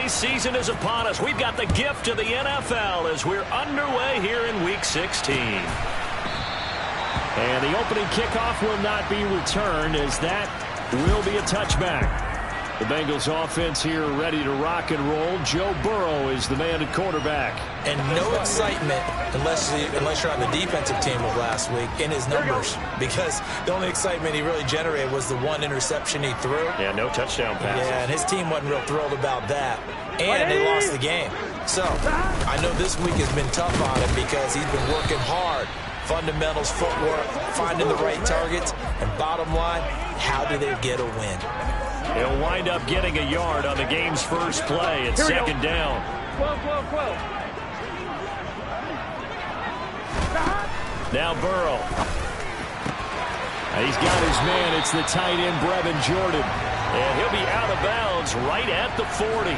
holiday season is upon us. We've got the gift of the NFL as we're underway here in Week 16. And the opening kickoff will not be returned, as that will be a touchback. The Bengals offense here ready to rock and roll. Joe Burrow is the man at quarterback. And no excitement unless you're on the defensive team of last week in his numbers, because the only excitement he really generated was the one interception he threw. Yeah, no touchdown passes. Yeah, and his team wasn't real thrilled about that. And they lost the game. So I know this week has been tough on him because he's been working hard. Fundamentals, footwork, finding the right targets, and bottom line, how do they get a win? He'll wind up getting a yard on the game's first play. It's second down. Now Burrow. He's got his man. It's the tight end, Brevin Jordan. And he'll be out of bounds right at the 40.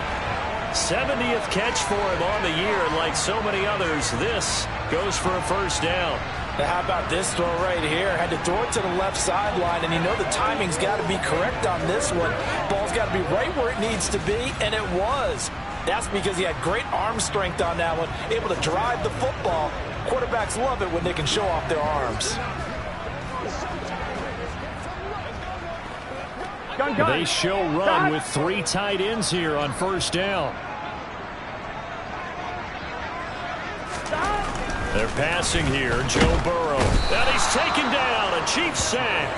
70th catch for him on the year, and like so many others, this goes for a first down. Now how about this throw right here? Had to throw it to the left sideline, and you know the timing's got to be correct on this one. Ball's got to be right where it needs to be, and it was. That's because he had great arm strength on that one, able to drive the football. Quarterbacks love it when they can show off their arms. They show run with 3 tight ends here on first down. They're passing here, Joe Burrow. And he's taken down, a Chiefs sack.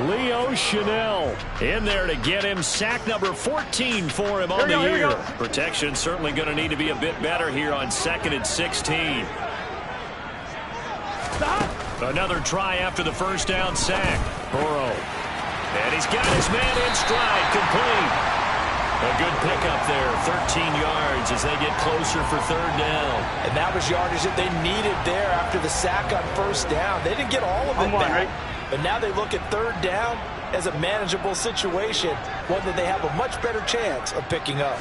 Leo Chanel in there to get him. Sack number 14 for him on the year. Protection certainly going to need to be a bit better here on 2nd and 16. Another try after the first down sack. Burrow. And he's got his man in stride, complete. A good pickup there, 13 yards as they get closer for third down. And that was yardage that they needed there after the sack on first down. They didn't get all of it back, but now they look at third down as a manageable situation, one that they have a much better chance of picking up.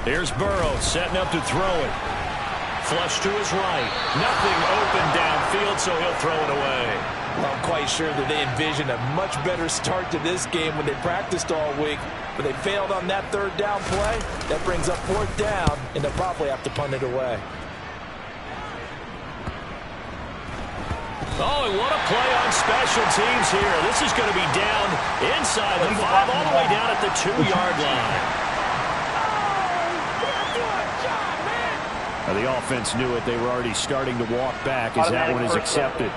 Here's Burrow setting up to throw it. Flush to his right. Nothing open downfield, so he'll throw it away. I'm quite sure that they envisioned a much better start to this game when they practiced all week, but they failed on that third down play. That brings up fourth down, and they'll probably have to punt it away. Oh, and what a play on special teams here. This is going to be down inside the 5, all the way down at the 2-yard line. The offense knew it. They were already starting to walk back as that one is accepted.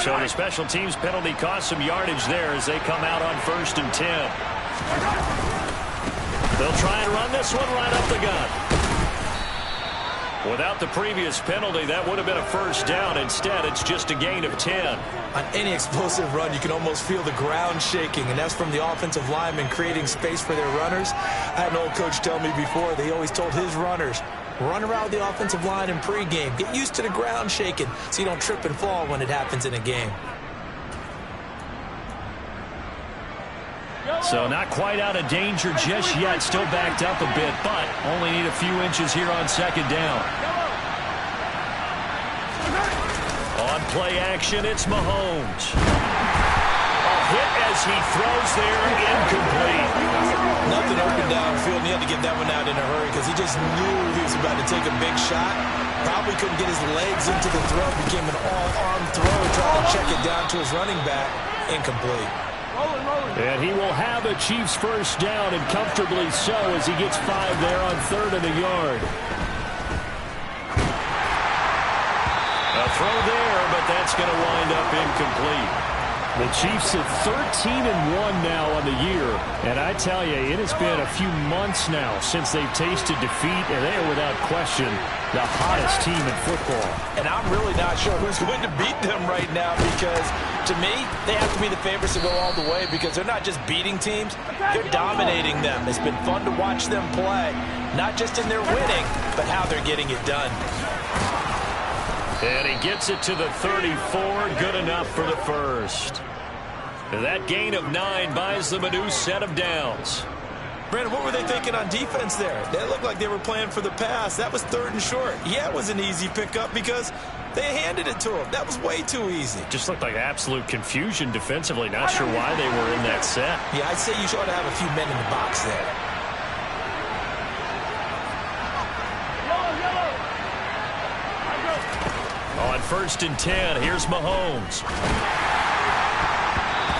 So the special teams penalty cost some yardage there as they come out on 1st and 10. They'll try and run this one right up the gut. Without the previous penalty, that would have been a first down. Instead, it's just a gain of 10. On any explosive run, you can almost feel the ground shaking, and that's from the offensive linemen creating space for their runners. I had an old coach tell me before, they always told his runners, run around the offensive line in pregame. Get used to the ground shaking so you don't trip and fall when it happens in a game. So not quite out of danger just yet. Still backed up a bit, but only need a few inches here on 2nd down. On play action, it's Mahomes. A hit as he throws there, incomplete. Nothing open downfield. He had to get that one out in a hurry because he just knew he was about to take a big shot. Probably couldn't get his legs into the throw. Became an all-arm throw. Trying to check it down to his running back. Incomplete. And he will have a Chiefs first down, and comfortably so, as he gets 5 there on 3rd and a yard. A throw there, but that's going to wind up incomplete. The Chiefs at 13-1 now on the year. And I tell you, it has been a few months now since they've tasted defeat, and they are without question the hottest team in football. And I'm really not sure who's going to beat them right now because, to me, they have to be the favorites to go all the way because they're not just beating teams, they're dominating them. It's been fun to watch them play, not just in their winning, but how they're getting it done. And he gets it to the 34, good enough for the first. That gain of 9 buys them a new set of downs. Brandon, what were they thinking on defense there? They looked like they were playing for the pass. That was 3rd and short. Yeah, it was an easy pickup because they handed it to him. That was way too easy. Just looked like absolute confusion defensively. Not sure why they were in that set. Yeah, I'd say you ought to have a few men in the box there. 1st and 10. Here's Mahomes.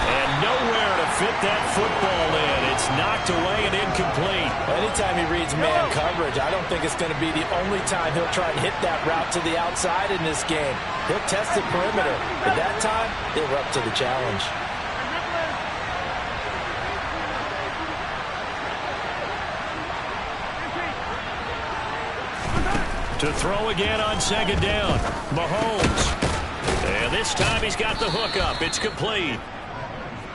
And nowhere to fit that football in. It's knocked away and incomplete. Anytime he reads man coverage, I don't think it's going to be the only time he'll try and hit that route to the outside in this game. He'll test the perimeter. But that time, they were up to the challenge. To throw again on 2nd down. Mahomes. And this time he's got the hook up. It's complete.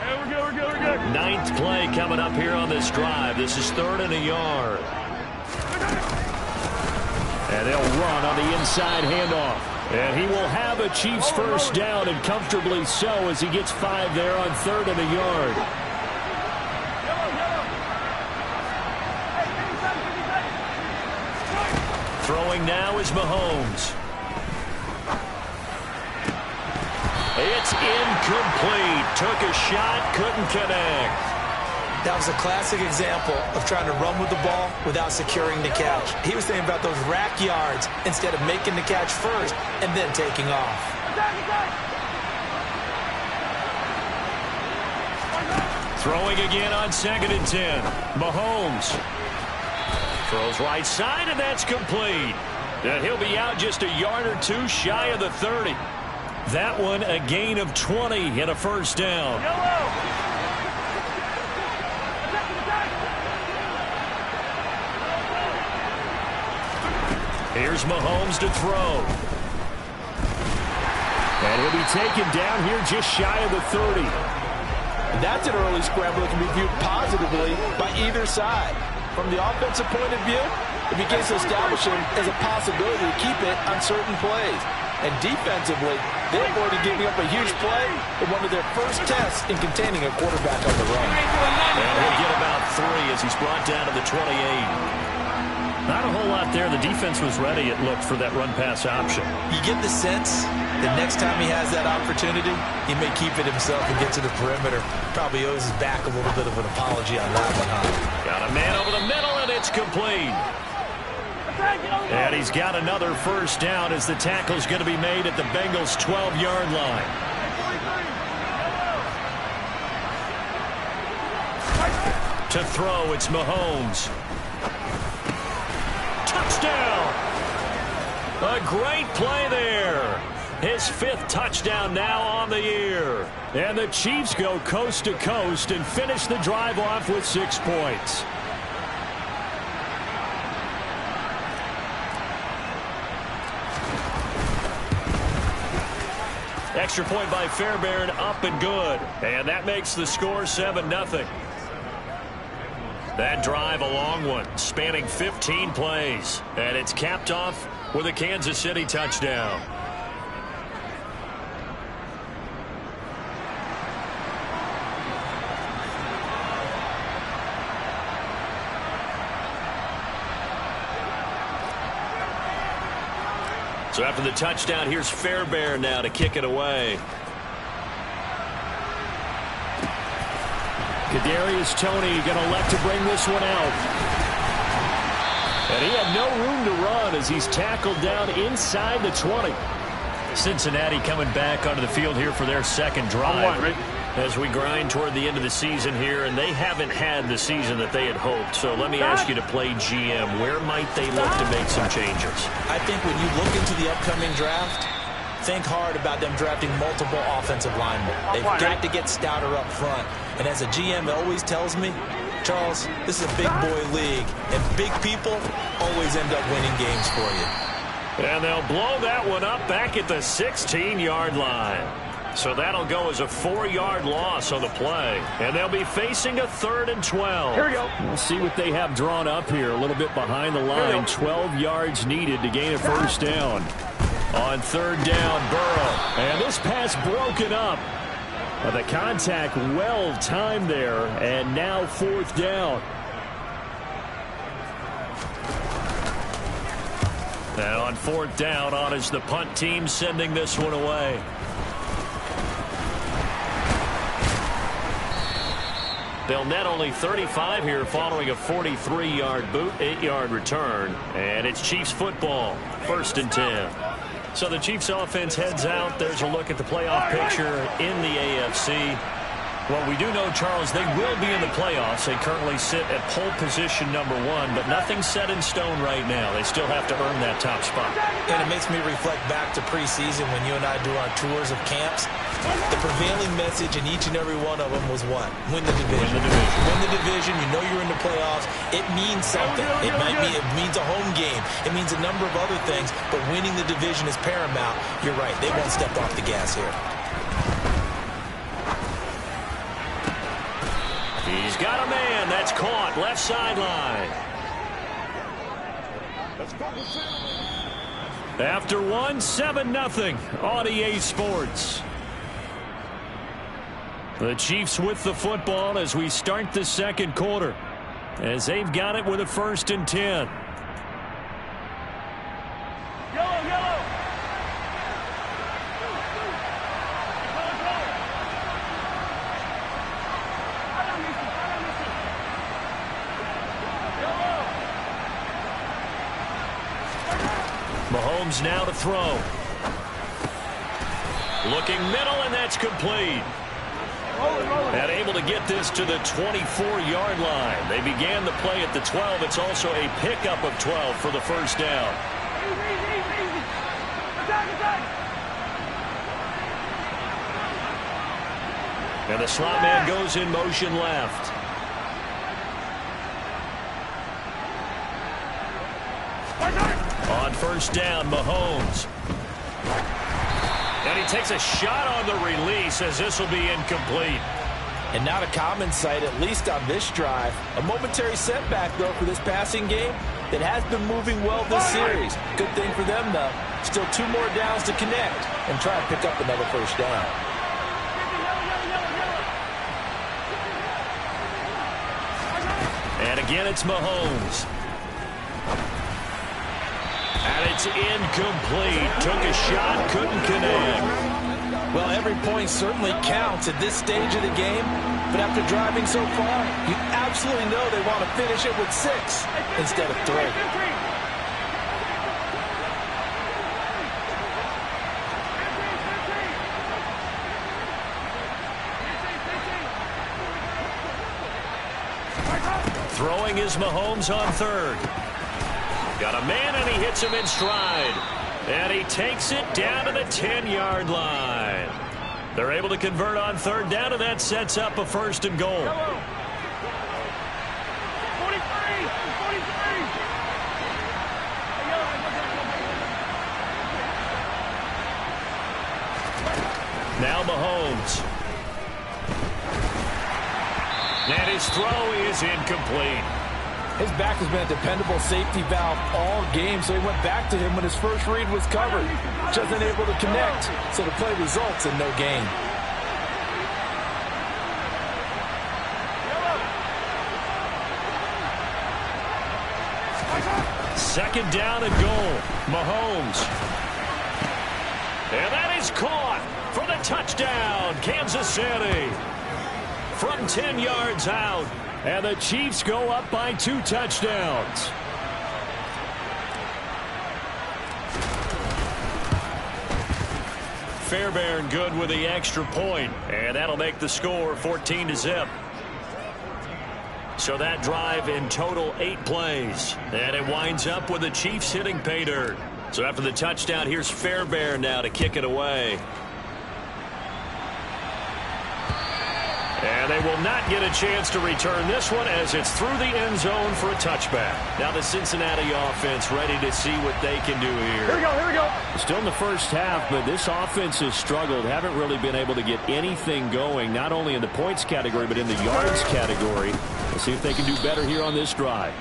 Hey, we're good. 9th play coming up here on this drive. This is 3rd and a yard. And they'll run on the inside handoff. And he will have a Chiefs 1st down, and comfortably so, as he gets 5 there on 3rd and a yard. Throwing now is Mahomes. It's incomplete. Took a shot, couldn't connect. That was a classic example of trying to run with the ball without securing the catch. He was thinking about those rack yards instead of making the catch first and then taking off. Throwing again on 2nd and 10. Mahomes. Throws right side, and that's complete. And he'll be out just a yard or two shy of the 30. That one a gain of 20 and a 1st down. Here's Mahomes to throw. And he'll be taken down here just shy of the 30. And that's an early scramble that can be viewed positively by either side. From the offensive point of view, it begins to establish him as a possibility to keep it on certain plays. And defensively, they avoided giving up a huge play in one of their first tests in containing a quarterback on the run. And he'll get about 3 as he's brought down to the 28. Not a whole lot there. The defense was ready, it looked, for that run-pass option. You get the sense that next time he has that opportunity, he may keep it himself and get to the perimeter. Probably owes his back a little bit of an apology on that one, huh? Got a man over the middle, and it's complete. And he's got another 1st down as the tackle's going to be made at the Bengals' 12-yard line. To throw, it's Mahomes. Touchdown! A great play there. His 5th touchdown now on the year. And the Chiefs go coast to coast and finish the drive off with 6 points. Extra point by Fairbairn, up and good. And that makes the score 7-0. That drive a long one, spanning 15 plays. And it's capped off with a Kansas City touchdown. So after the touchdown, here's Fairbairn now to kick it away. Kadarius Toney going to elect to bring this one out. And he had no room to run as he's tackled down inside the 20. Cincinnati coming back onto the field here for their 2nd drive. As we grind toward the end of the season here, and they haven't had the season that they had hoped. So let me ask you to play GM. Where might they look to make some changes? I think when you look into the upcoming draft, think hard about them drafting multiple offensive linemen. They've got to get stouter up front. And as a GM always tells me, Charles, this is a big boy league, and big people always end up winning games for you. And they'll blow that one up back at the 16-yard line. So that'll go as a 4-yard loss on the play. And they'll be facing a 3rd and 12. Here we go. We'll see what they have drawn up here. A little bit behind the line. 12 yards needed to gain a 1st down. On 3rd down, Burrow. And this pass broken up. The contact well timed there. And now 4th down. And on 4th down, on is the punt team sending this one away. They'll net only 35 here following a 43-yard boot, 8-yard return. And it's Chiefs football, 1st and 10. So the Chiefs offense heads out. There's a look at the playoff picture in the AFC. Well, we do know, Charles, they will be in the playoffs. They currently sit at pole position #1, but nothing's set in stone right now. They still have to earn that top spot. And it makes me reflect back to preseason when you and I do our tours of camps. The prevailing message in each and every one of them was what? Win the division. Win the division. You know you're in the playoffs. It means something. It means a home game. It means a number of other things, but winning the division is paramount. You're right. They won't step off the gas here. He's got a man. That's caught. Left sideline. After one, 7-0 on EA Sports. The Chiefs with the football as we start the second quarter, as they've got it with a 1st and 10. Mahomes now to throw. Looking middle, and that's complete. And able to get this to the 24-yard line. They began the play at the 12. It's also a pickup of 12 for the first down. And the slot man goes in motion left. On first down, Mahomes. And he takes a shot on the release as this will be incomplete. And not a common sight, at least on this drive. A momentary setback, though, for this passing game that has been moving well this series. Good thing for them, though. Still 2 more downs to connect and try to pick up another first down. And again, it's Mahomes. And it's incomplete. Took a shot, couldn't connect. Well, every point certainly counts at this stage of the game. But after driving so far, you absolutely know they want to finish it with 6 instead of 3. Throwing is Mahomes on third. Got a man, and he hits him in stride. And he takes it down to the 10-yard line. They're able to convert on third down, and that sets up a 1st and goal. Now Mahomes. And his throw is incomplete. His back has been a dependable safety valve all game, so he went back to him when his first read was covered. Just unable to connect, so the play results in no gain. Second down and goal. Mahomes. And that is caught for the touchdown, Kansas City. From 10 yards out. And the Chiefs go up by 2 touchdowns. Fairbairn good with the extra point. And that'll make the score 14-0. So that drive in total 8 plays. And it winds up with the Chiefs hitting pay dirt. So after the touchdown, here's Fairbairn now to kick it away. And they will not get a chance to return this one as it's through the end zone for a touchback. Now the Cincinnati offense ready to see what they can do here. Here we go. Still in the first half, but this offense has struggled. Haven't really been able to get anything going, not only in the points category, but in the yards category. We'll see if they can do better here on this drive.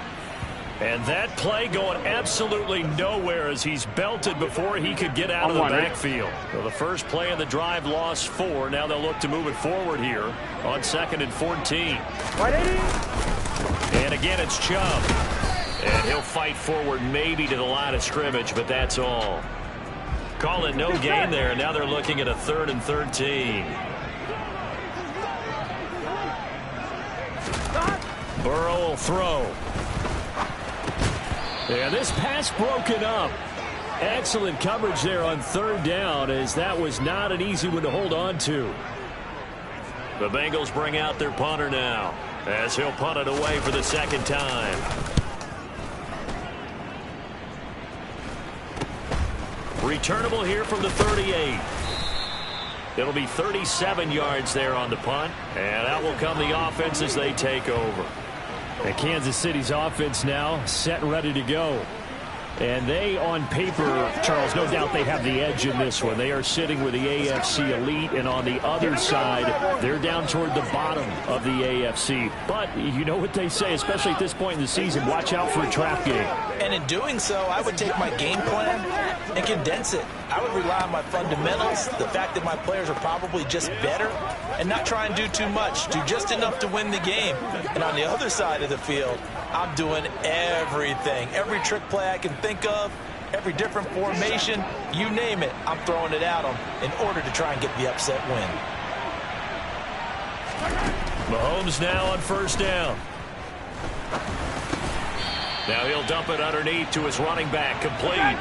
And that play going absolutely nowhere as he's belted before he could get out of the backfield. Well, the first play of the drive lost 4. Now they'll look to move it forward here on 2nd and 14. And again, it's Chubb. And he'll fight forward maybe to the line of scrimmage, but that's all. Call it no gain there, and now they're looking at a 3rd and 13. Burrow will throw. And this pass broken up. Excellent coverage there on third down, as that was not an easy one to hold on to. The Bengals bring out their punter now, as he'll punt it away for the second time. Returnable here from the 38. It'll be 37 yards there on the punt, and out will come the offense as they take over. And Kansas City's offense now set and ready to go. And they, on paper, Charles, no doubt they have the edge in this one. They are sitting with the AFC elite, and on the other side, they're down toward the bottom of the AFC. But you know what they say, especially at this point in the season, watch out for a trap game. And in doing so, I would take my game plan and condense it. I would rely on my fundamentals, the fact that my players are probably just better, and not try and do too much, do just enough to win the game. And on the other side of the field, I'm doing everything. Every trick play I can think of, every different formation, you name it, I'm throwing it at them in order to try and get the upset win. Mahomes now on first down. Now he'll dump it underneath to his running back, complete.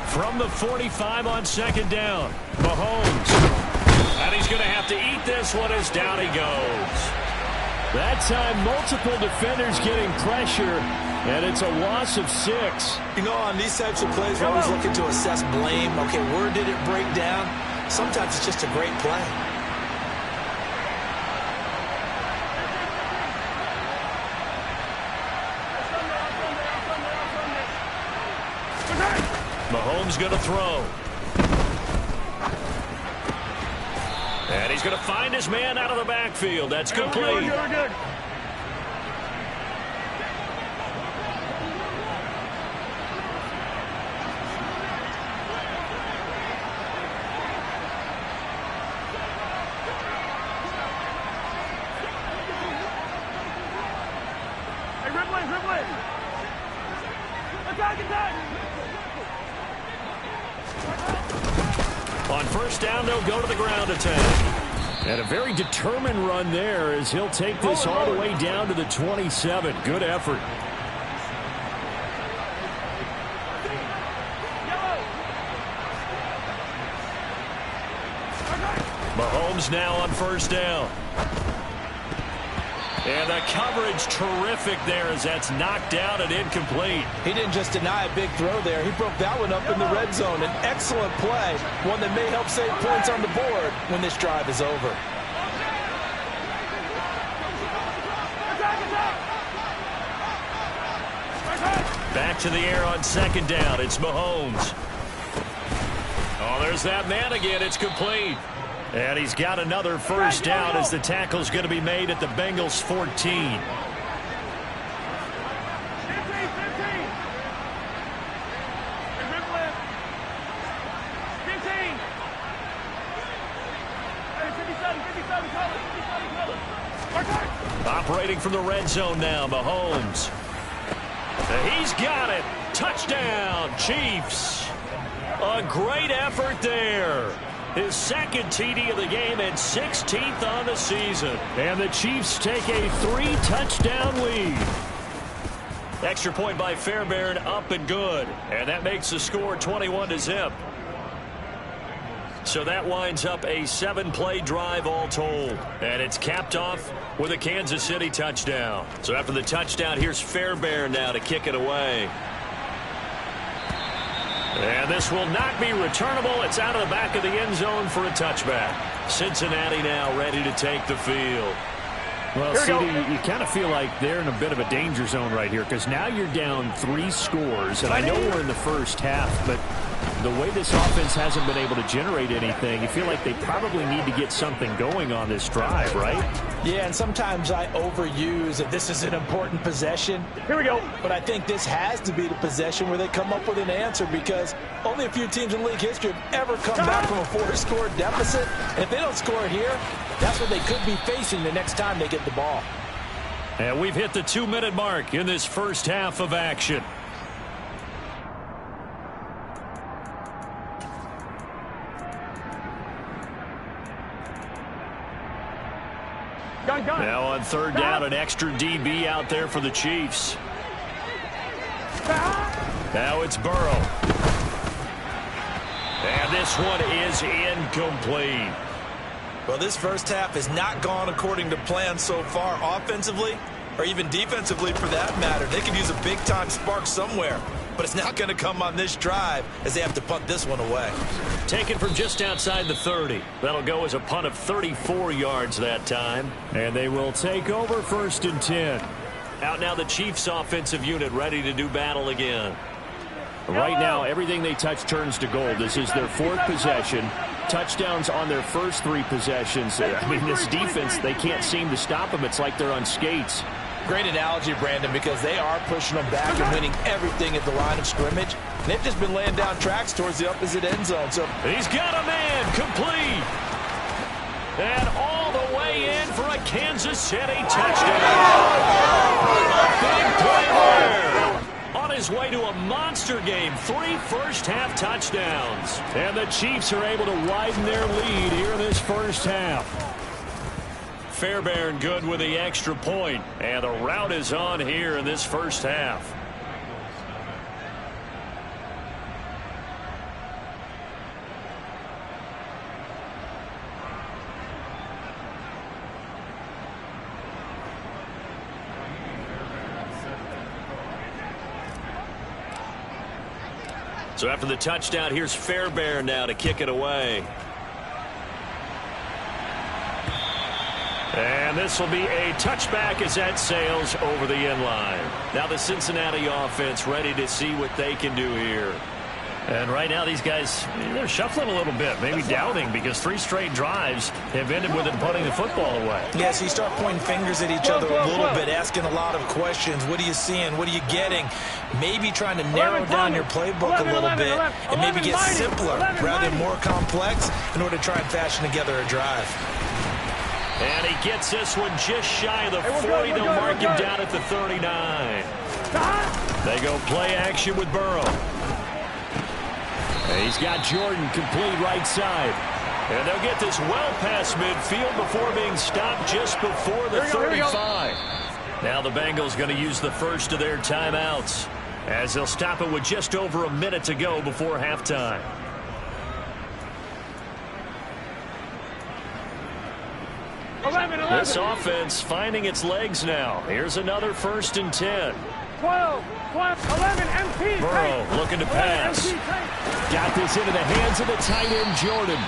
From the 45 on second down, Mahomes. And he's going to have to eat this one as down he goes. That time, multiple defenders getting pressure, and it's a loss of 6. You know, on these types of plays, we're always looking to assess blame. Okay, where did it break down? Sometimes it's just a great play. Mahomes going to throw. And he's going to find his man out of the backfield. That's complete. Good. On first down, they'll go to the ground attack. And a very determined run there as he'll take this all the way down to the 27. Good effort. Mahomes now on first down. And the coverage terrific there as that's knocked down and incomplete. He didn't just deny a big throw there. He broke that one up in the red zone. An excellent play, one that may help save points on the board when this drive is over. Back to the air on second down. It's Mahomes. Oh, there's that man again. It's complete. And he's got another first down as the tackle's going to be made at the Bengals 14. Operating from the red zone now, Mahomes. He's got it. Touchdown, Chiefs. A great effort there. His second TD of the game and 16th on the season. And the Chiefs take a 3-touchdown lead. Extra point by Fairbairn, up and good. And that makes the score 21-0. So that winds up a 7-play drive all told. And it's capped off with a Kansas City touchdown. So after the touchdown, here's Fairbairn now to kick it away. And this will not be returnable. It's out of the back of the end zone for a touchback. Cincinnati now ready to take the field. Well, CD, you kind of feel like they're in a bit of a danger zone right here because now you're down 3 scores. And I know we're in the first half, but the way this offense hasn't been able to generate anything, you feel like they probably need to get something going on this drive, right? Yeah, and sometimes I overuse that this is an important possession. Here we go. But I think this has to be the possession where they come up with an answer because only a few teams in league history have ever come back from a 4-score deficit. And if they don't score here, that's what they could be facing the next time they get the ball. And we've hit the 2-minute mark in this first half of action. Now on third down, an extra DB out there for the Chiefs. Now it's Burrow. And this one is incomplete. Well, this first half has not gone according to plan so far offensively or even defensively for that matter. They could use a big-time spark somewhere, but it's not going to come on this drive as they have to punt this one away. Taken from just outside the 30. That'll go as a punt of 34 yards that time. And they will take over 1st and 10. Out now the Chiefs offensive unit ready to do battle again. Right now, everything they touch turns to gold. This is their 4th possession. Touchdowns on their first 3 possessions. I mean, this defense, they can't seem to stop them. It's like they're on skates. Great analogy, Brandon, because they are pushing them back and winning everything at the line of scrimmage. They've just been laying down tracks towards the opposite end zone. So he's got a man complete. And all the way in for a Kansas City touchdown. A big play there. On his way to a monster game, 3 first-half touchdowns. And the Chiefs are able to widen their lead here in this first half. Fairbairn good with the extra point. And the route is on here in this first half. So after the touchdown, here's Fairbairn now to kick it away. And this will be a touchback as that sails over the end line. Now the Cincinnati offense ready to see what they can do here. And right now these guys, they're shuffling a little bit, maybe doubting, because 3 straight drives have ended with them putting the football away. Yeah, so you start pointing fingers at each other a little bit, asking a lot of questions. What are you seeing? What are you getting? Maybe trying to narrow down your playbook a little bit and maybe get simpler rather than more complex in order to try and fashion together a drive. And he gets this one just shy of the 40. They'll mark him down at the 39. They go play action with Burrow. And he's got Jordan complete right side. And they'll get this well past midfield before being stopped just before the 35. Now the Bengals going to use the first of their timeouts as they'll stop it with just over a minute to go before halftime. This offense finding its legs now. Here's another 1st and 10. 12, 11, MP. Burrow looking to pass. Got this into the hands of the tight end, Jordan.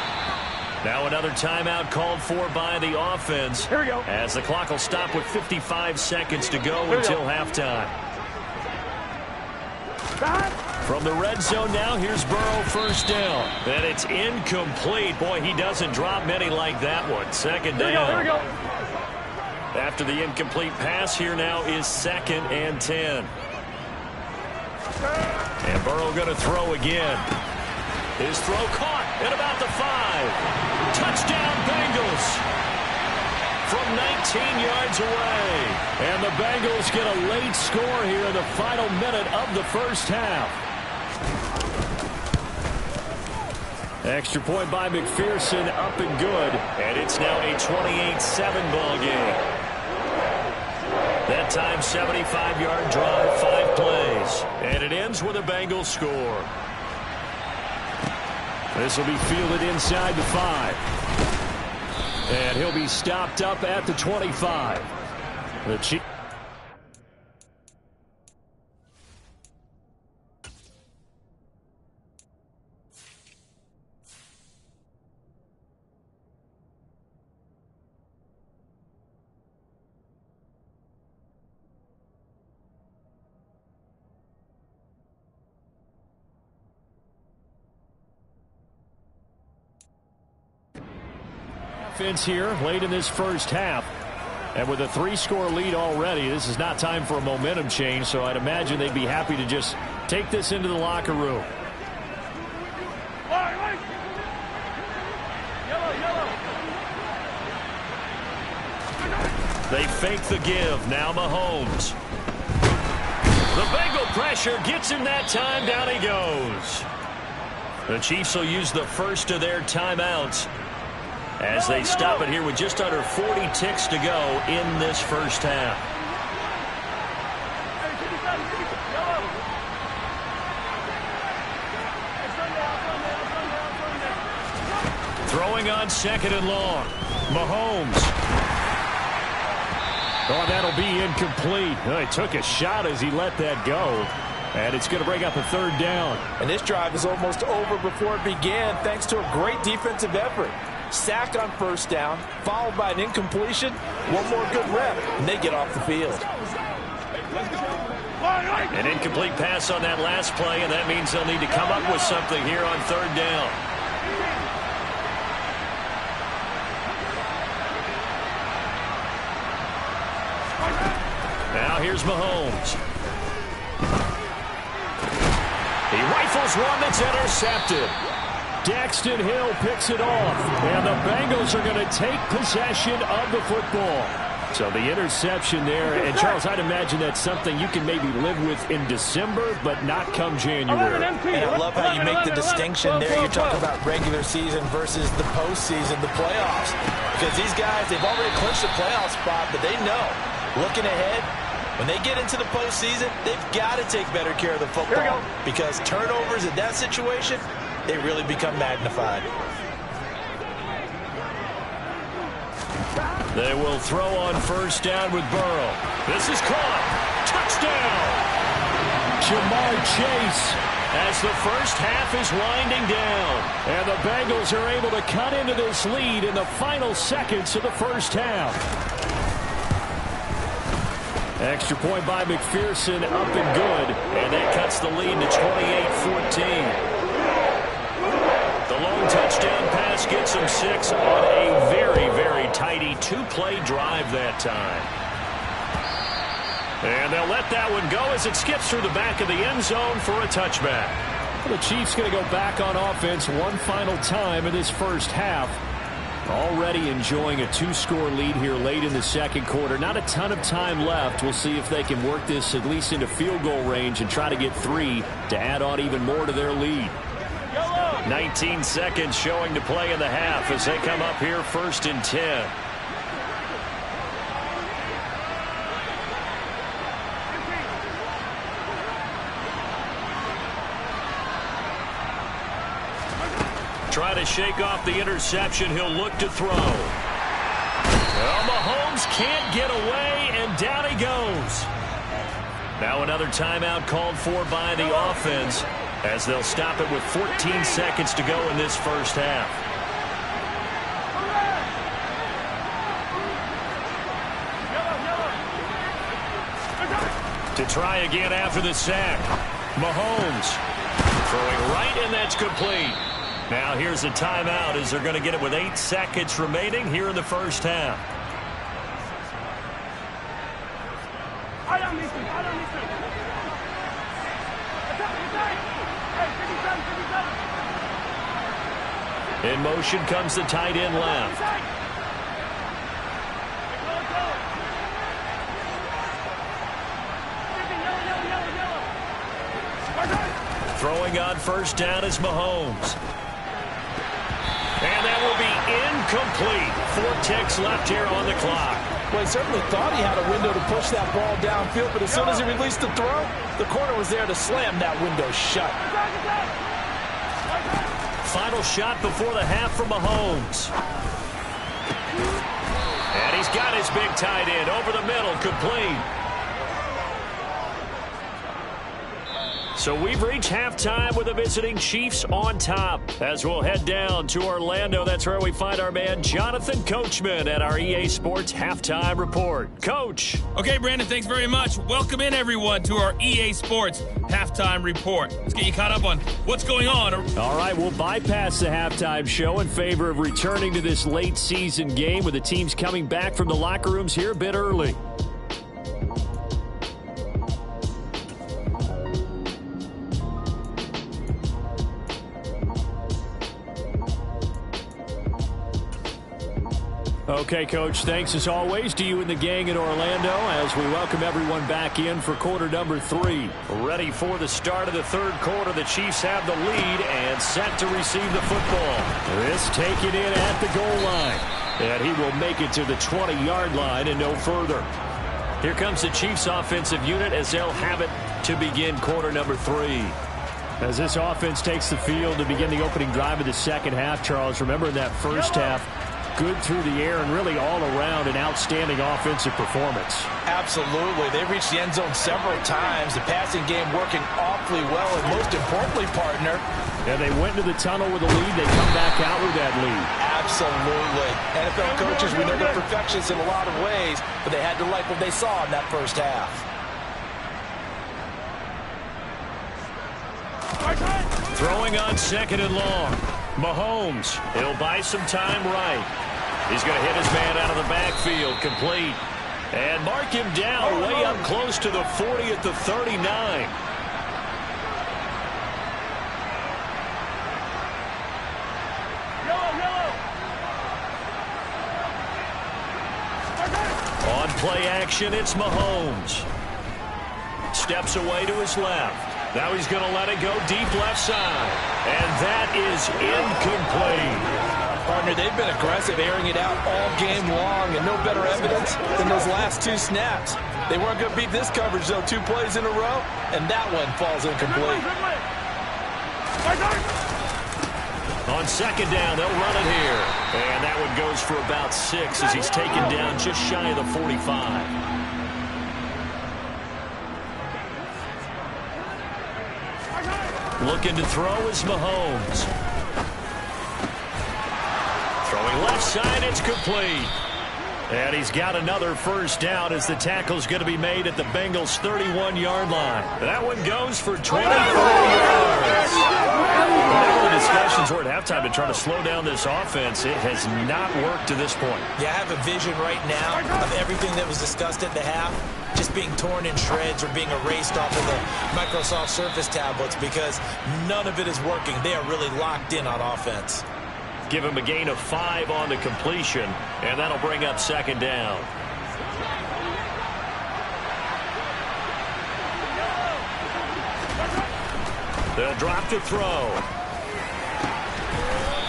Now another timeout called for by the offense. Here we go. As the clock will stop with 55 seconds to go until halftime. From the red zone now, here's Burrow 1st down. And it's incomplete. Boy, he doesn't drop many like that one. 2nd down. Here we go. After the incomplete pass, here now is 2nd and 10. And Burrow going to throw again. His throw caught at about the 5. Touchdown Bengals from 19 yards away. And the Bengals get a late score here in the final minute of the first half. Extra point by McPherson, up and good. And it's now a 28-7 ball game. That time, 75-yard drive, 5 plays. And it ends with a Bengals score. This will be fielded inside the 5. And he'll be stopped up at the 25. The Chiefs. Offense here late in this first half. And with a 3-score lead already, this is not time for a momentum change, so I'd imagine they'd be happy to just take this into the locker room. They fake the give. Now Mahomes. The Bengal pressure gets him that time. Down he goes. The Chiefs will use the first of their timeouts as they stop it here with just under 40 ticks to go in this first half. Throwing on second and long. Mahomes. Oh, that'll be incomplete. Oh, he took a shot as he let that go. And it's going to bring up a third down. And this drive is almost over before it began thanks to a great defensive effort. Sack on first down, followed by an incompletion. One more good rep, and they get off the field. An incomplete pass on that last play, and that means they'll need to come up with something here on third down. Now here's Mahomes. He rifles one that's intercepted. Daxton Hill picks it off, and the Bengals are going to take possession of the football. So the interception there, and Charles, I'd imagine that's something you can maybe live with in December, but not come January. And I love how you make the distinction there. You're talking about regular season versus the postseason, the playoffs. Because these guys, they've already clinched the playoff spot, but they know, looking ahead, when they get into the postseason, they've got to take better care of the football because turnovers in that situation, they really become magnified. They will throw on first down with Burrow. This is caught. Touchdown! Jamar Chase. As the first half is winding down. And the Bengals are able to cut into this lead in the final seconds of the first half. Extra point by McPherson, up and good. And that cuts the lead to 28-14. The long touchdown pass gets them 6 on a very, very tidy two-play drive that time. And they'll let that one go as it skips through the back of the end zone for a touchback. The Chiefs going to go back on offense one final time in this first half. Already enjoying a 2-score lead here late in the second quarter. Not a ton of time left. We'll see if they can work this at least into field goal range and try to get 3 to add on even more to their lead. 19 seconds showing to play in the half as they come up here 1st and 10. Try to shake off the interception. He'll look to throw. Well, Mahomes can't get away, and down he goes. Now another timeout called for by the offense as they'll stop it with 14 seconds to go in this first half. To try again after the sack. Mahomes throwing right, and that's complete. Now here's a timeout as they're going to get it with 8 seconds remaining here in the first half. In motion comes the tight end left. Throwing on first down is Mahomes. And that will be incomplete. 4 ticks left here on the clock. Well, he certainly thought he had a window to push that ball downfield, but as soon as he released the throw, the corner was there to slam that window shut. Final shot before the half from Mahomes. And he's got his big tight end over the middle, complete. So we've reached halftime with the visiting Chiefs on top. As we'll head down to Orlando, that's where we find our man Jonathan Coachman at our EA Sports Halftime Report. Coach. Okay, Brandon, thanks very much. Welcome in, everyone, to our EA Sports Halftime Report. Let's get you caught up on what's going on. All right, we'll bypass the halftime show in favor of returning to this late season game with the teams coming back from the locker rooms here a bit early. Okay, Coach, thanks as always to you and the gang in Orlando as we welcome everyone back in for quarter number 3. Ready for the start of the third quarter. The Chiefs have the lead and set to receive the football. This taken in at the goal line. And he will make it to the 20-yard line and no further. Here comes the Chiefs offensive unit as they'll have it to begin quarter number 3. As this offense takes the field to begin the opening drive of the second half, Charles, remember in that first half, good through the air and really all around an outstanding offensive performance. Absolutely. They reached the end zone several times. The passing game working awfully well, and most importantly, partner. And they went into the tunnel with a lead. They come back out with that lead. Absolutely. NFL coaches, we know they're perfectionists in a lot of ways, but they had to like what they saw in that first half. Throwing on second and long. Mahomes, he'll buy some time right. He's going to hit his man out of the backfield, complete. And mark him down way up close to the 40 at the 39. On play action, it's Mahomes. Steps away to his left. Now he's going to let it go deep left side. And that is incomplete. Partner, they've been aggressive, airing it out all game long, and no better evidence than those last 2 snaps. They weren't going to beat this coverage, though, 2 plays in a row, and that one falls incomplete. On second down, they'll run it here. And that one goes for about 6 as he's taken down just shy of the 45. Looking to throw is Mahomes. Throwing left side, it's complete. And he's got another first down as the tackle's going to be made at the Bengals' 31-yard line. That one goes for 24 yards. Whatever the discussions were at halftime to try to slow down this offense, it has not worked to this point. Yeah, I have a vision right now of everything that was discussed at the half just being torn in shreds or being erased off of the Microsoft Surface tablets because none of it is working. They are really locked in on offense. Give him a gain of 5 on the completion, and that'll bring up second down. They'll drop to throw.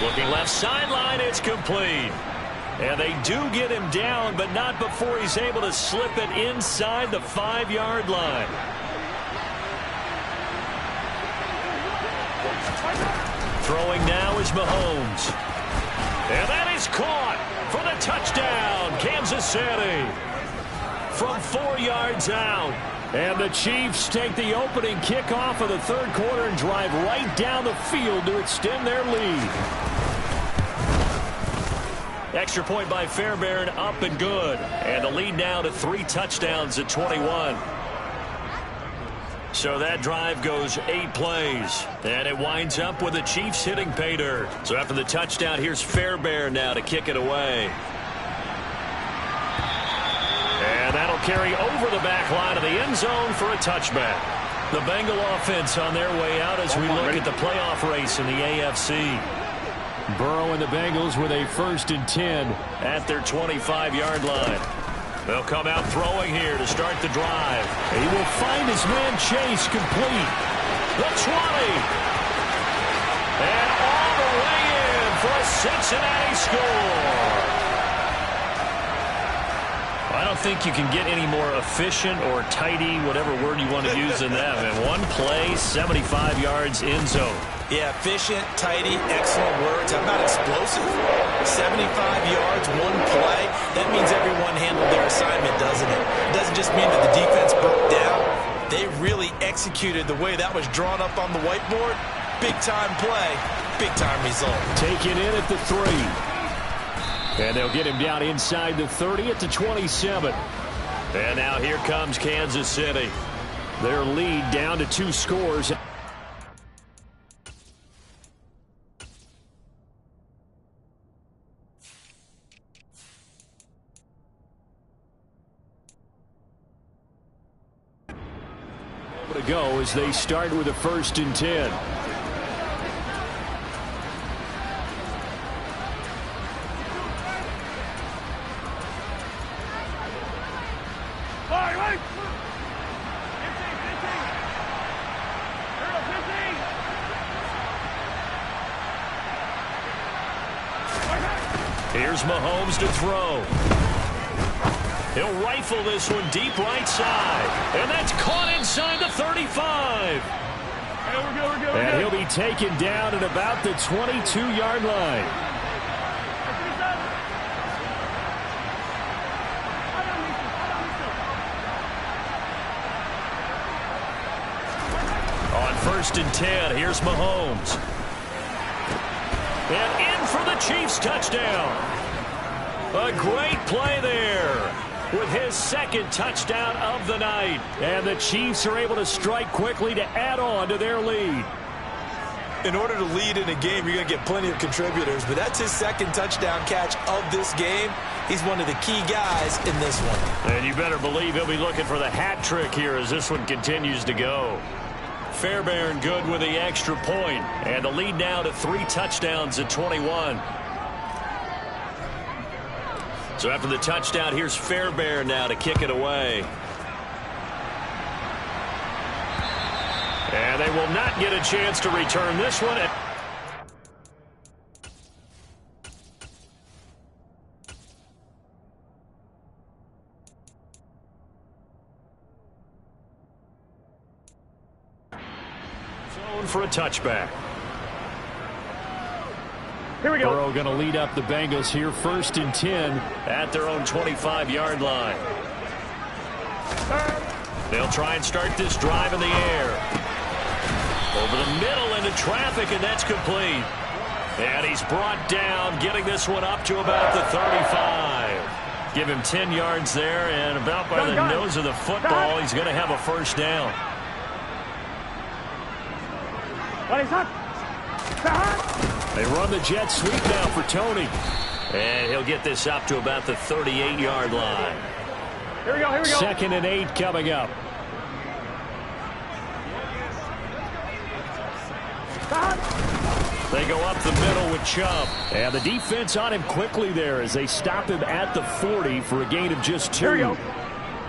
Looking left sideline, it's complete. And they do get him down, but not before he's able to slip it inside the 5-yard line. Throwing now is Mahomes. And that is caught for the touchdown, Kansas City. From 4 yards out. And the Chiefs take the opening kickoff of the third quarter and drive right down the field to extend their lead. Extra point by Fairbairn, up and good. And the lead now to 3 touchdowns at 21. So that drive goes 8 plays. And it winds up with the Chiefs hitting pay dirt. So after the touchdown, here's Fairbairn now to kick it away. And that'll carry over the back line of the end zone for a touchback. The Bengal offense on their way out as we look at the playoff race in the AFC. Burrow and the Bengals with a 1st and 10 at their 25-yard line. They'll come out throwing here to start the drive. He will find his man Chase complete. The 20. And all the way in for a Cincinnati score. I don't think you can get any more efficient or tidy, whatever word you want to use in that. In one play, 75 yards in zone. Yeah, efficient, tidy, excellent words. How about explosive? 75 yards, one play. That means everyone handled their assignment, doesn't it? It doesn't just mean that the defense broke down. They really executed the way that was drawn up on the whiteboard. Big-time play, big-time result. Taken in at the 3. And they'll get him down inside the 30 at the 27. And now here comes Kansas City. Their lead down to 2 scores. To go as they start with a 1st and 10. Here's Mahomes to throw. He'll rifle this one deep right side. And that's caught inside the 35. We're good. And he'll be taken down at about the 22-yard line. On 1st and 10, here's Mahomes. And in for the Chiefs touchdown. A great play there with his 2nd touchdown of the night. And the Chiefs are able to strike quickly to add on to their lead. In order to lead in a game, you're going to get plenty of contributors, but that's his 2nd touchdown catch of this game. He's one of the key guys in this one. And you better believe he'll be looking for the hat trick here as this one continues to go. Fairbairn good with the extra point, and the lead now to 3 touchdowns at 21. So after the touchdown, here's Fairbairn now to kick it away. And they will not get a chance to return this one. Zone for a touchback. Here we go. Burrow going to lead up the Bengals here, 1st and 10 at their own 25-yard line. They'll try and start this drive in the air. Over the middle into traffic, and that's complete. And he's brought down, getting this one up to about the 35. Give him 10 yards there, and about by the nose of the football, he's going to have a 1st down. What is that? They run the jet sweep now for Tony. And he'll get this up to about the 38-yard line. Here we go. 2nd and 8 coming up. They go up the middle with Chubb. And the defense on him quickly there as they stop him at the 40 for a gain of just 2. Here we go.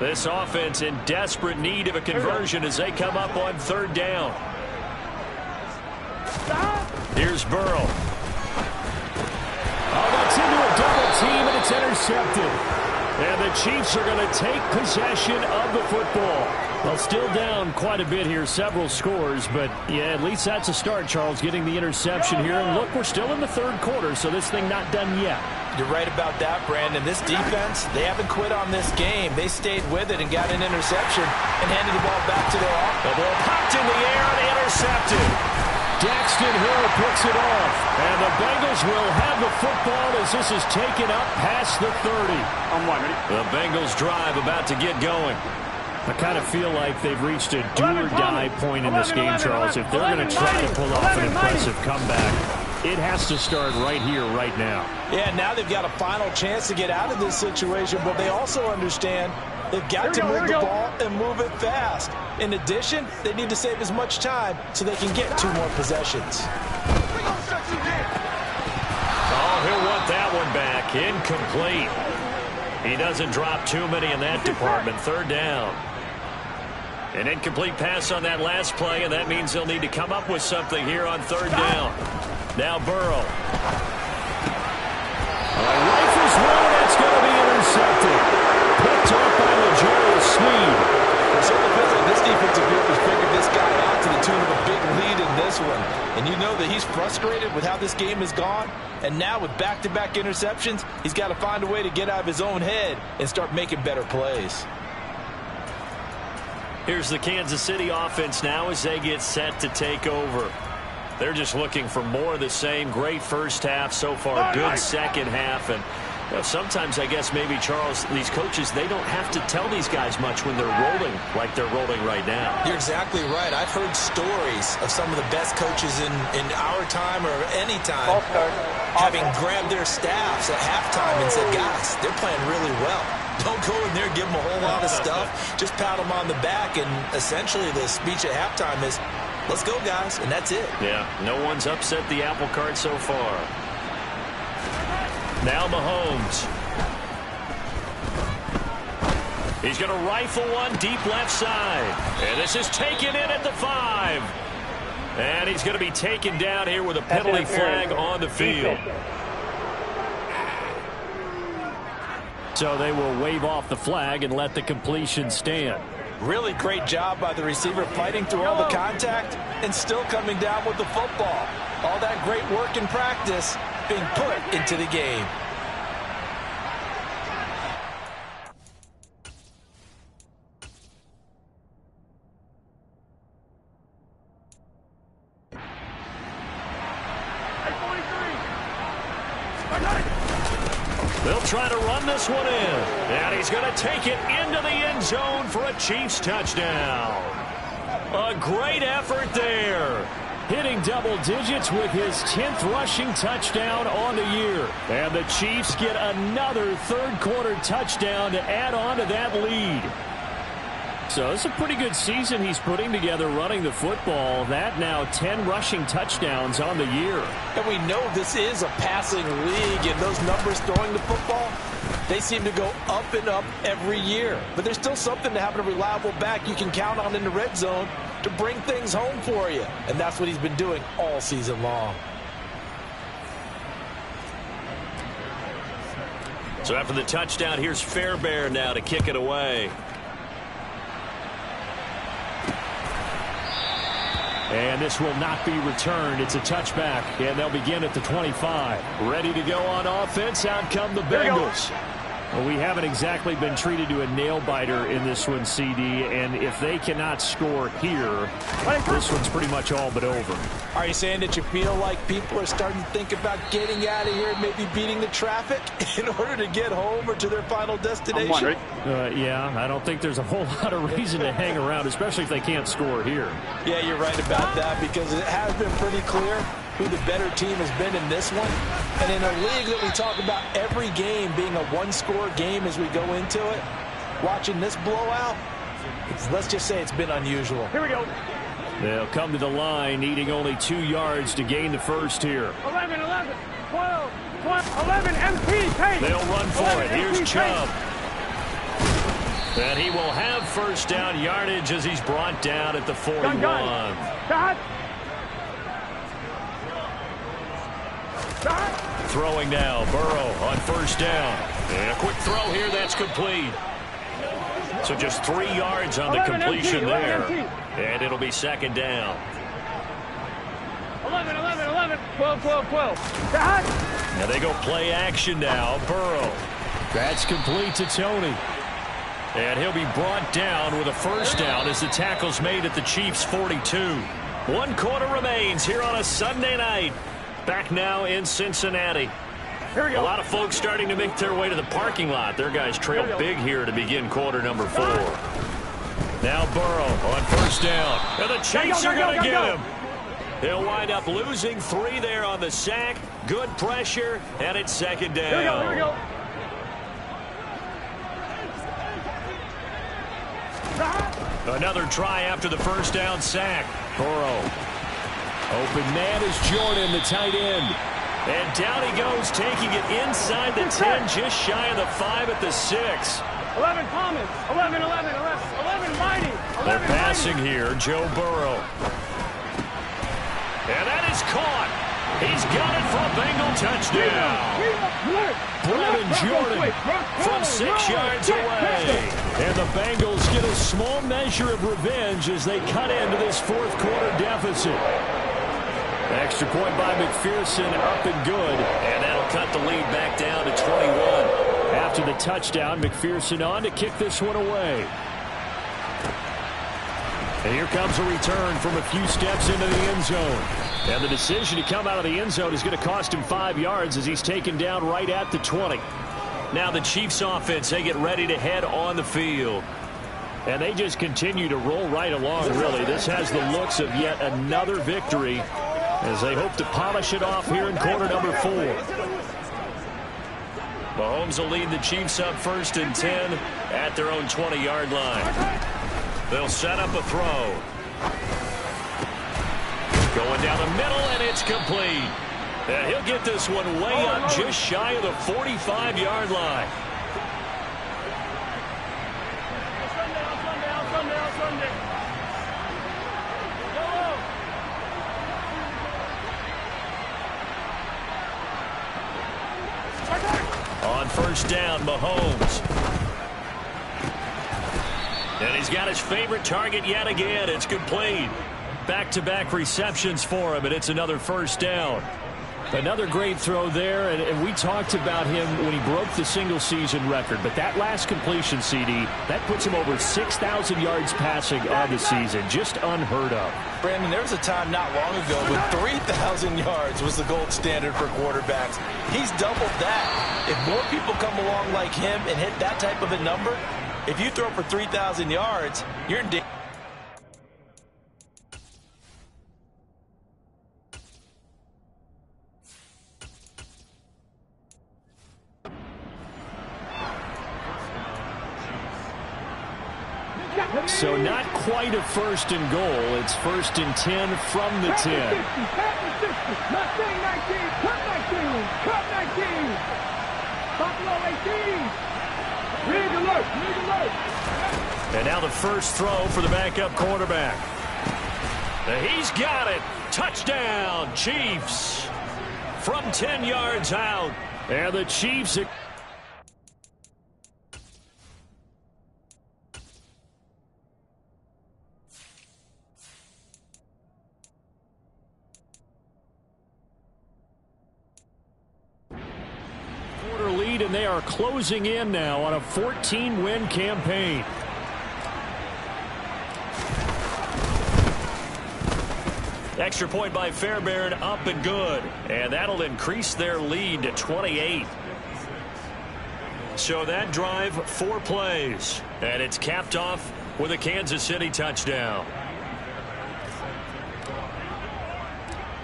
This offense in desperate need of a conversion as they come up on 3rd down. Here's Burrow. Oh, that's into a double team, and it's intercepted. And the Chiefs are going to take possession of the football. Well, still down quite a bit here, several scores, but yeah, at least that's a start, Charles, getting the interception here. And look, we're still in the 3rd quarter, so this thing not done yet. You're right about that, Brandon. This defense, they haven't quit on this game. They stayed with it and got an interception and handed the ball back to their offense. The ball popped in the air and intercepted. Daxton Hill picks it off, and the Bengals will have the football as this is taken up past the 30. On one, ready? The Bengals drive about to get going. I kind of feel like they've reached a do-or-die point in this game, Charles. If they're going to try to pull off an impressive comeback, it has to start right here, right now. Yeah, now they've got a final chance to get out of this situation, but they also understand they've got to move the ball and move it fast. In addition, they need to save as much time so they can get 2 more possessions. Oh, he'll want that one back. Incomplete. He doesn't drop too many in that department. 3rd down. An incomplete pass on that last play, and that means they'll need to come up with something here on 3rd down. Now Burrow. Rifles one, and that's going to be intercepted. Picked off by L'Jarius Sneed. It certainly feels like this defensive group has figured this guy out to the tune of a big lead in this one. And you know that he's frustrated with how this game has gone. And now with back-to-back interceptions, he's got to find a way to get out of his own head and start making better plays. Here's the Kansas City offense now as they get set to take over. They're just looking for more of the same. Great 1st half so far. Good 2nd half. And you know, sometimes, I guess, maybe, Charles, these coaches, they don't have to tell these guys much when they're rolling like they're rolling right now. You're exactly right. I've heard stories of some of the best coaches in our time or any time having grabbed their staffs at halftime and said, guys, they're playing really well. Don't go in there and give them a whole lot of stuff. Just pat them on the back. And essentially the speech at halftime is, let's go, guys, and that's it. Yeah, no one's upset the apple cart so far. Now Mahomes. He's going to rifle one deep left side. And this is taken in at the 5. And he's going to be taken down here with a penalty flag on the field. So they will wave off the flag and let the completion stand. Really great job by the receiver fighting through all the contact and still coming down with the football. All that great work in practice being put into the game. They'll try to run this one in. And he's going to take it into the end zone for a Chiefs touchdown. A great effort there. Hitting double digits with his 10th rushing touchdown on the year. And the Chiefs get another third-quarter touchdown to add on to that lead. So it's a pretty good season he's putting together running the football. That now 10 rushing touchdowns on the year. And we know this is a passing league, and those numbers throwing the football, they seem to go up and up every year. But there's still something to having a reliable back you can count on in the red zone to bring things home for you. And that's what he's been doing all season long. So after the touchdown, here's Fairbairn now to kick it away. And this will not be returned. It's a touchback, and they'll begin at the 25. Ready to go on offense. Out come the Bengals. Well, we haven't exactly been treated to a nail-biter in this one, CD, and if they cannot score here, this one's pretty much all but over. Are you saying that you feel like people are starting to think about getting out of here and maybe beating the traffic in order to get home or to their final destination? Yeah, I don't think there's a whole lot of reason to hang around, especially if they can't score here. Yeah, you're right about that, because it has been pretty clear who the better team has been in this one. And in a league that we talk about every game being a one-score game as we go into it, watching this blowout, let's just say it's been unusual. Here we go. They'll come to the line, needing only 2 yards to gain the first here. 11, 11, 12, 11, MP. They'll run for it. Here's Chubb. And he will have first down yardage as he's brought down at the 41. Gun. Throwing now, Burrow on first down. And a quick throw here, that's complete. So just 3 yards on the completion there. And it'll be second down. 11, 11, 11, 12, 12, 12. Now they go play action now. Burrow. That's complete to Tony. And he'll be brought down with a first down as the tackle's made at the Chiefs' 42. 1 quarter remains here on a Sunday night. Back now in Cincinnati. Here we go. A lot of folks starting to make their way to the parking lot. Their guys trail big here to begin quarter number 4. Now Burrow on first down. And the Chiefs are going to get him. He'll wind up losing 3 there on the sack. Good pressure, and it's second down. Here we go. Another try after the first down sack. Burrow. Open man is Jordan, the tight end. And down he goes, taking it inside the 10, just shy of the 5 at the 6. 11 Thomas. 11, 11, 11 Mighty. They're passing here, Joe Burrow. And that is caught. He's got it for a Bengal touchdown. Brevin Jordan from 6 yards away. And the Bengals get a small measure of revenge as they cut into this fourth quarter deficit. Extra point by McPherson, up and good. And that'll cut the lead back down to 21. After the touchdown, McPherson on to kick this one away. And here comes a return from a few steps into the end zone. And the decision to come out of the end zone is going to cost him 5 yards as he's taken down right at the 20. Now the Chiefs offense, they get ready to head on the field. And they just continue to roll right along, really. This has the looks of yet another victory as they hope to polish it off here in quarter number 4. Mahomes will lead the Chiefs up first and 10 at their own 20-yard line. They'll set up a throw. Going down the middle, and it's complete. And he'll get this one way up just shy of the 45-yard line. On first down, Mahomes. And he's got his favorite target yet again. It's complete. Back-to-back receptions for him, and it's another first down. Another great throw there, and we talked about him when he broke the single-season record. But that last completion, CD, that puts him over 6,000 yards passing on the season. Just unheard of. Brandon, there was a time not long ago when 3,000 yards was the gold standard for quarterbacks. He's doubled that. If more people come along like him and hit that type of a number, if you throw for 3,000 yards, you're in danger. So not quite a first and goal. It's first and 10 from the 10. And now the first throw for the backup quarterback. He's got it. Touchdown, Chiefs. From 10 yards out. And the Chiefs... lead, and they are closing in now on a 14-win campaign. Extra point by Fairbairn, up and good. And that'll increase their lead to 28. So that drive, 4 plays. And it's capped off with a Kansas City touchdown.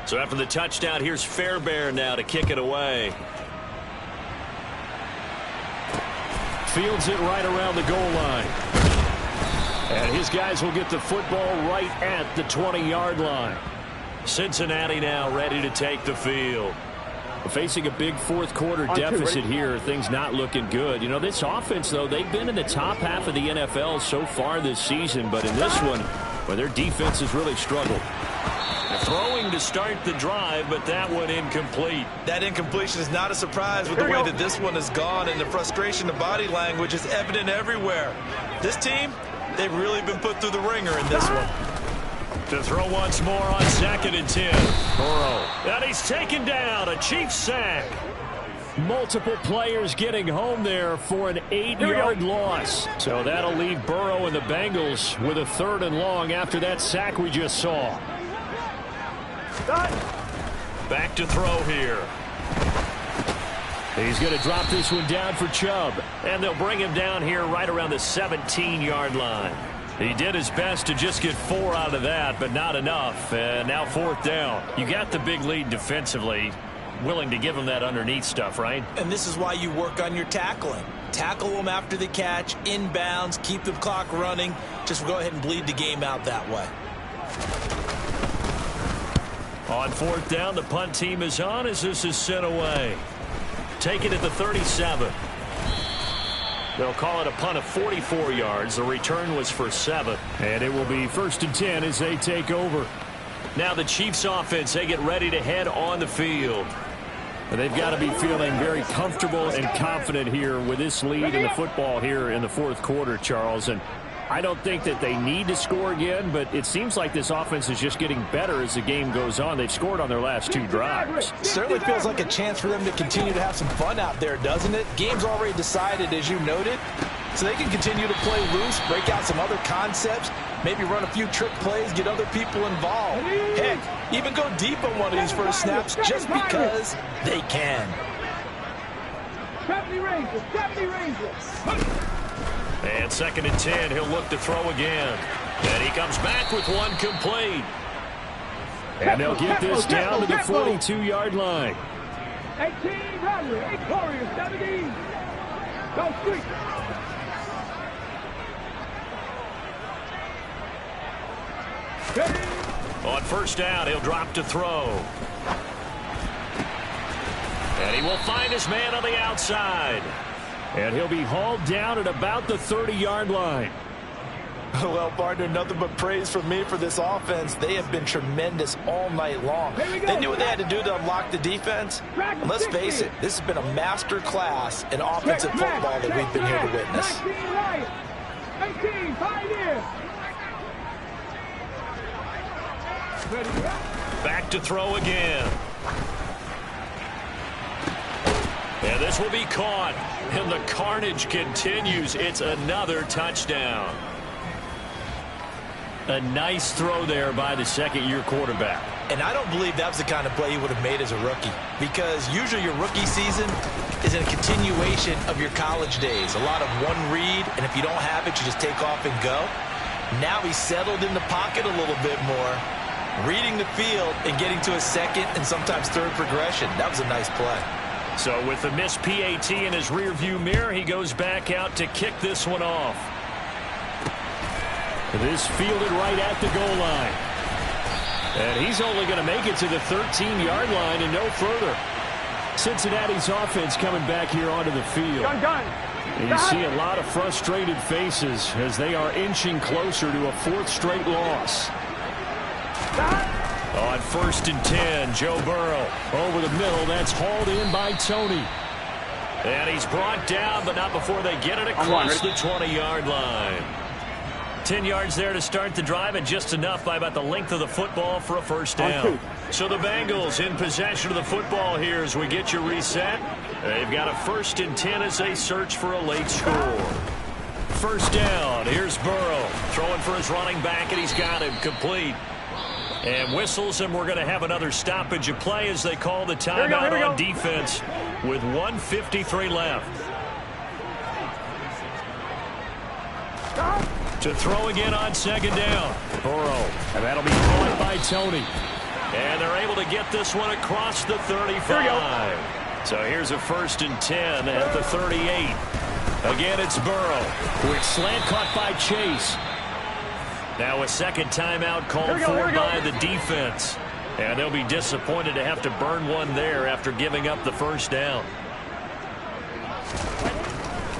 So after the touchdown, here's Fairbairn now to kick it away. Fields it right around the goal line. And his guys will get the football right at the 20-yard line. Cincinnati now ready to take the field. Facing a big fourth-quarter deficit here, things not looking good. You know, this offense, though, they've been in the top half of the NFL so far this season, but in this one, well, their defense has really struggled. Throwing to start the drive, but that one incomplete. That incompletion is not a surprise with the way that this one has gone, and the frustration of body language is evident everywhere. This team, they've really been put through the ringer in this one. To throw once more on 2nd and 10. Burrow. And he's taken down. A Chiefs sack. Multiple players getting home there for an 8-yard loss. So that'll leave Burrow and the Bengals with a 3rd and long after that sack we just saw. Back to throw here. He's going to drop this one down for Chubb. And they'll bring him down here right around the 17-yard line. He did his best to just get 4 out of that, but not enough. And now 4th down. You got the big lead defensively. Willing to give him that underneath stuff, right? And this is why you work on your tackling. Tackle them after the catch, inbounds, keep the clock running. Just go ahead and bleed the game out that way. On 4th down, the punt team is on as this is sent away. Taken at the 37. They'll call it a punt of 44 yards. The return was for 7. And it will be 1st and 10 as they take over. Now the Chiefs offense, they get ready to head on the field. They've got to be feeling very comfortable and confident here with this lead in the football here in the 4th quarter, Charles. And I don't think that they need to score again, but it seems like this offense is just getting better as the game goes on. They've scored on their last 2 drives. Certainly feels like a chance for them to continue to have some fun out there, doesn't it? Game's already decided, as you noted, so they can continue to play loose, break out some other concepts, maybe run a few trick plays, get other people involved. Heck, even go deep on one of these first snaps just because they can. 70 Rangers, 70 Rangers. And 2nd and 10, he'll look to throw again. And he comes back with one complete. And they'll get this down to the 42-yard line. 18, Bradley, 8 Warriors, 17. Go street. On 1st down, he'll drop to throw. And he will find his man on the outside. And he'll be hauled down at about the 30-yard line. Well, partner, nothing but praise from me for this offense. They have been tremendous all night long. They knew what they had to do to unlock the defense. And let's face it, this has been a master class in offensive football that we've been here to witness. 18, 5 years. Back to throw again. And this will be caught. And the carnage continues. It's another touchdown. A nice throw there by the second-year quarterback. And I don't believe that was the kind of play he would have made as a rookie, because usually your rookie season is a continuation of your college days. A lot of one read, and if you don't have it, you just take off and go. Now he's settled in the pocket a little bit more, reading the field and getting to a second and sometimes third progression. That was a nice play. So with the missed PAT in his rearview mirror, he goes back out to kick this one off. This fielded right at the goal line. And he's only going to make it to the 13-yard line and no further. Cincinnati's offense coming back here onto the field. You see a lot of frustrated faces as they are inching closer to a fourth straight loss. On 1st and 10, Joe Burrow over the middle. That's hauled in by Tony. And he's brought down, but not before they get it across the 20-yard line. 10 yards there to start the drive, and just enough by about the length of the football for a first down. So the Bengals in possession of the football here as we get you reset. They've got a 1st and 10 as they search for a late score. First down. Here's Burrow throwing for his running back, and he's got him complete. And whistles, and we're going to have another stoppage of play as they call the timeout on defense with 1:53 left. To throw again on 2nd down. Burrow, and that'll be caught by Tony. And they're able to get this one across the 35. So here's a 1st and 10 at the 38. Again, it's Burrow. Quick slant caught by Chase. Now a second timeout called for by the defense. And they'll be disappointed to have to burn one there after giving up the first down.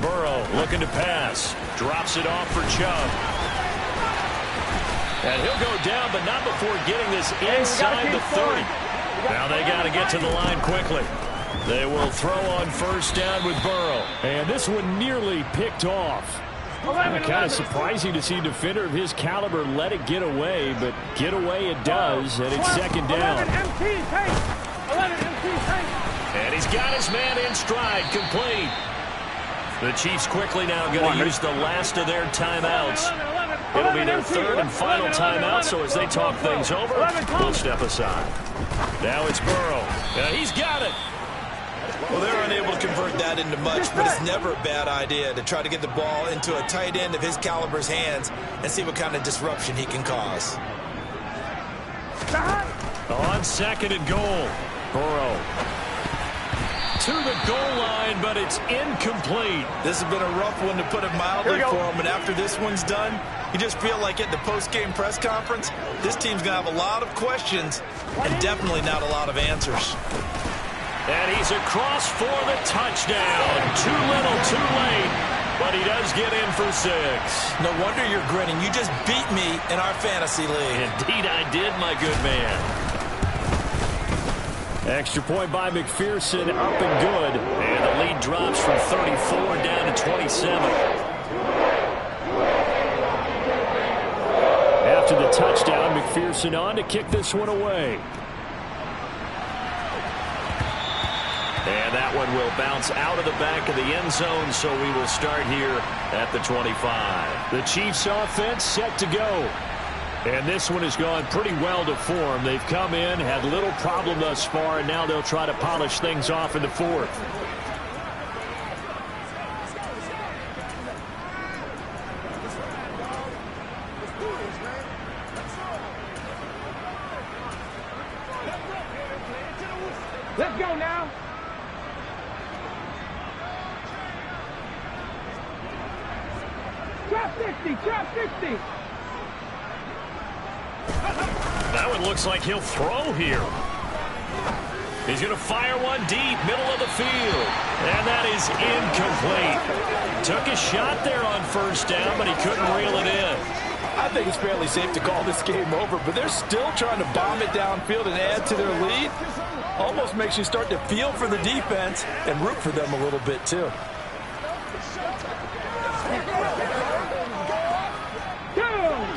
Burrow looking to pass. Drops it off for Chubb. And he'll go down, but not before getting this inside the 30. Now they got to get to the line quickly. They will throw on 1st down with Burrow. And this one nearly picked off. Kind of surprising to see a defender of his caliber let it get away, but get away it does, and it's 2nd down. 11 empty tank. And he's got his man in stride, complete. The Chiefs quickly now going to use the last of their timeouts. It'll be their 3rd and final timeout, so as they talk things over, we'll step aside. Now it's Burrow. He's got it. Well, they're unable to convert that into much, but it's never a bad idea to try to get the ball into a tight end of his caliber's hands and see what kind of disruption he can cause. On 2nd and goal, Burrow to the goal line, but it's incomplete. This has been a rough one, to put it mildly, for him, and after this one's done, you just feel like at the post-game press conference, this team's going to have a lot of questions and definitely not a lot of answers. And he's across for the touchdown. Too little, too late, but he does get in for 6. No wonder you're grinning. You just beat me in our fantasy league. Indeed I did, my good man. Extra point by McPherson, up and good. And the lead drops from 34 down to 27. After the touchdown, McPherson on to kick this one away. And that one will bounce out of the back of the end zone, so we will start here at the 25. The Chiefs offense set to go. And this one has gone pretty well to form. They've come in, had little problem thus far, and now they'll try to polish things off in the 4th. Let's go now. Trap 60. That one looks like he'll throw here. He's going to fire one deep, middle of the field. And that is incomplete. Took a shot there on 1st down, but he couldn't reel it in. I think it's fairly safe to call this game over, but they're still trying to bomb it downfield and add to their lead. Almost makes you start to feel for the defense and root for them a little bit, too.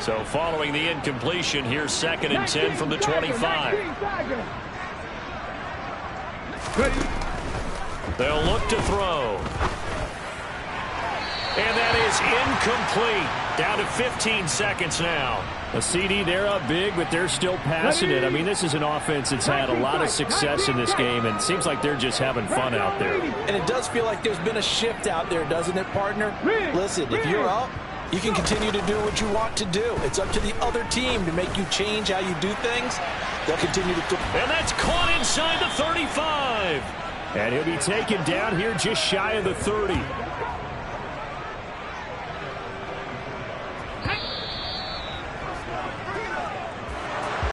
So following the incompletion, here's 2nd and 10 from the 25. They'll look to throw. And that is incomplete. Down to 15 seconds now. A CD, they're up big, but they're still passing it. I mean, this is an offense that's had a lot of success in this game, and it seems like they're just having fun out there. And it does feel like there's been a shift out there, doesn't it, partner? Listen, if you're up, you can continue to do what you want to do. It's up to the other team to make you change how you do things. They'll continue to... And that's caught inside the 35. And he'll be taken down here just shy of the 30.